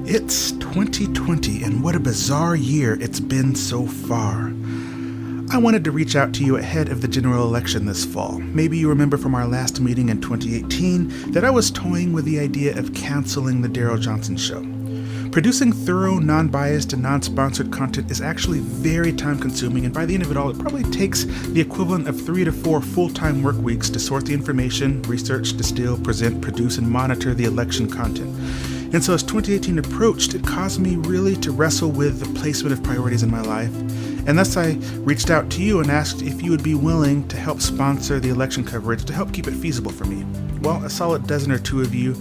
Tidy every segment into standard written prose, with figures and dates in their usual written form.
It's 2020, and what a bizarre year it's been so far. I wanted to reach out to you ahead of the general election this fall. Maybe you remember from our last meeting in 2018 that I was toying with the idea of canceling the Darryl Johnson Show. Producing thorough, non-biased, and non-sponsored content is actually very time-consuming, and by the end of it all, it probably takes the equivalent of 3 to 4 full-time work weeks to sort the information, research, distill, present, produce, and monitor the election content. And so as 2018 approached, it caused me really to wrestle with the placement of priorities in my life. And thus I reached out to you and asked if you would be willing to help sponsor the election coverage to help keep it feasible for me. Well, a solid dozen or two of you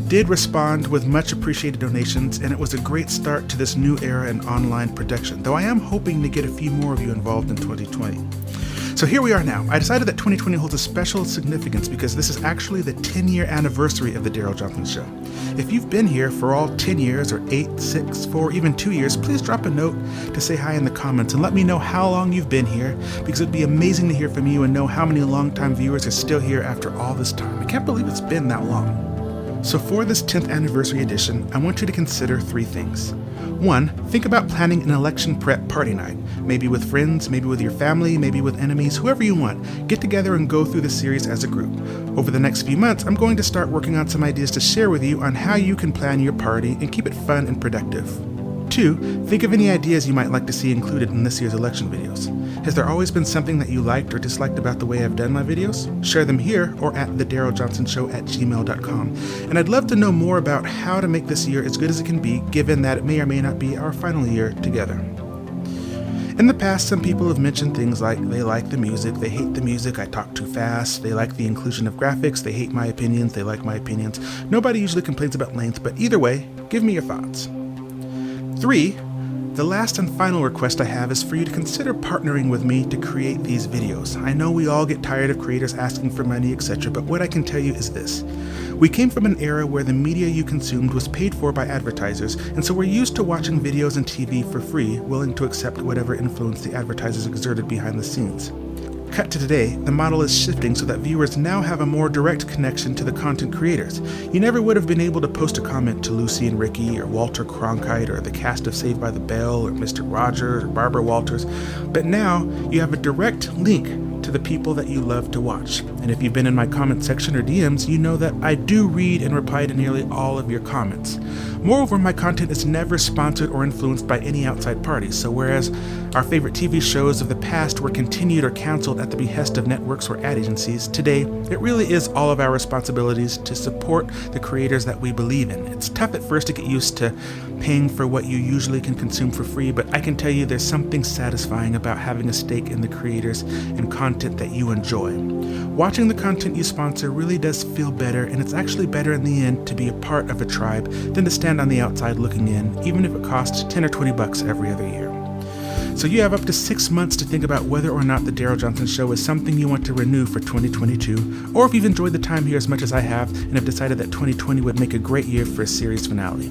did respond with much appreciated donations, and it was a great start to this new era in online production, though I am hoping to get a few more of you involved in 2020. So here we are now. I decided that 2020 holds a special significance because this is actually the 10-year anniversary of the Darryl Johnson Show. If you've been here for all 10 years, or 8, 6, 4, even 2 years, please drop a note to say hi in the comments and let me know how long you've been here, because it'd be amazing to hear from you and know how many longtime viewers are still here after all this time. I can't believe it's been that long. So for this 10th anniversary edition, I want you to consider 3 things. 1, think about planning an election prep party night. Maybe with friends, maybe with your family, maybe with enemies, whoever you want. Get together and go through the series as a group. Over the next few months, I'm going to start working on some ideas to share with you on how you can plan your party and keep it fun and productive. 2, think of any ideas you might like to see included in this year's election videos. Has there always been something that you liked or disliked about the way I've done my videos? Share them here or at thedarryljohnsonshow@gmail.com. And I'd love to know more about how to make this year as good as it can be, given that it may or may not be our final year together. In the past, some people have mentioned things like they like the music, they hate the music, I talk too fast, they like the inclusion of graphics, they hate my opinions, they like my opinions. Nobody usually complains about length, but either way, give me your thoughts. 3, the last and final request I have is for you to consider partnering with me to create these videos. I know we all get tired of creators asking for money, etc., but what I can tell you is this. We came from an era where the media you consumed was paid for by advertisers, and so we're used to watching videos and TV for free, willing to accept whatever influence the advertisers exerted behind the scenes. Cut to today, the model is shifting so that viewers now have a more direct connection to the content creators. You never would have been able to post a comment to Lucy and Ricky, or Walter Cronkite, or the cast of Saved by the Bell, or Mr. Rogers, or Barbara Walters, but now you have a direct link to the people that you love to watch. And if you've been in my comment section or DMs, you know that I do read and reply to nearly all of your comments. Moreover, my content is never sponsored or influenced by any outside parties, so whereas our favorite TV shows of the past were continued or canceled at the behest of networks or ad agencies, today it really is all of our responsibilities to support the creators that we believe in. It's tough at first to get used to paying for what you usually can consume for free, but I can tell you there's something satisfying about having a stake in the creators and content that you enjoy. Watching the content you sponsor really does feel better, and it's actually better in the end to be a part of a tribe than to stand on the outside looking in, even if it costs 10 or 20 bucks every other year. So you have up to 6 months to think about whether or not the Darryl Johnson Show is something you want to renew for 2022, or if you've enjoyed the time here as much as I have and have decided that 2020 would make a great year for a series finale.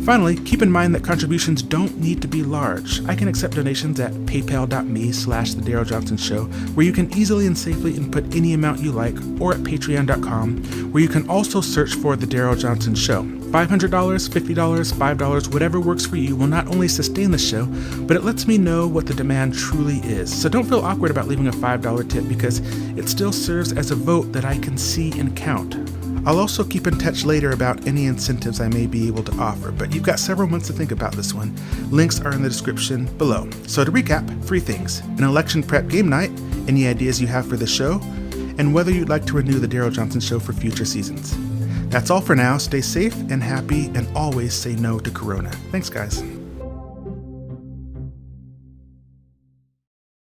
Finally, keep in mind that contributions don't need to be large. I can accept donations at paypal.me/The Darryl Johnson Show, where you can easily and safely input any amount you like, or at patreon.com, where you can also search for The Darryl Johnson Show. $500, $50, $5, whatever works for you will not only sustain the show, but it lets me know what the demand truly is. So don't feel awkward about leaving a $5 tip, because it still serves as a vote that I can see and count. I'll also keep in touch later about any incentives I may be able to offer, but you've got several months to think about this one. Links are in the description below. So to recap, 3 things: an election prep game night, any ideas you have for the show, and whether you'd like to renew the Darryl Johnson Show for future seasons. That's all for now. Stay safe and happy, and always say no to Corona. Thanks, guys.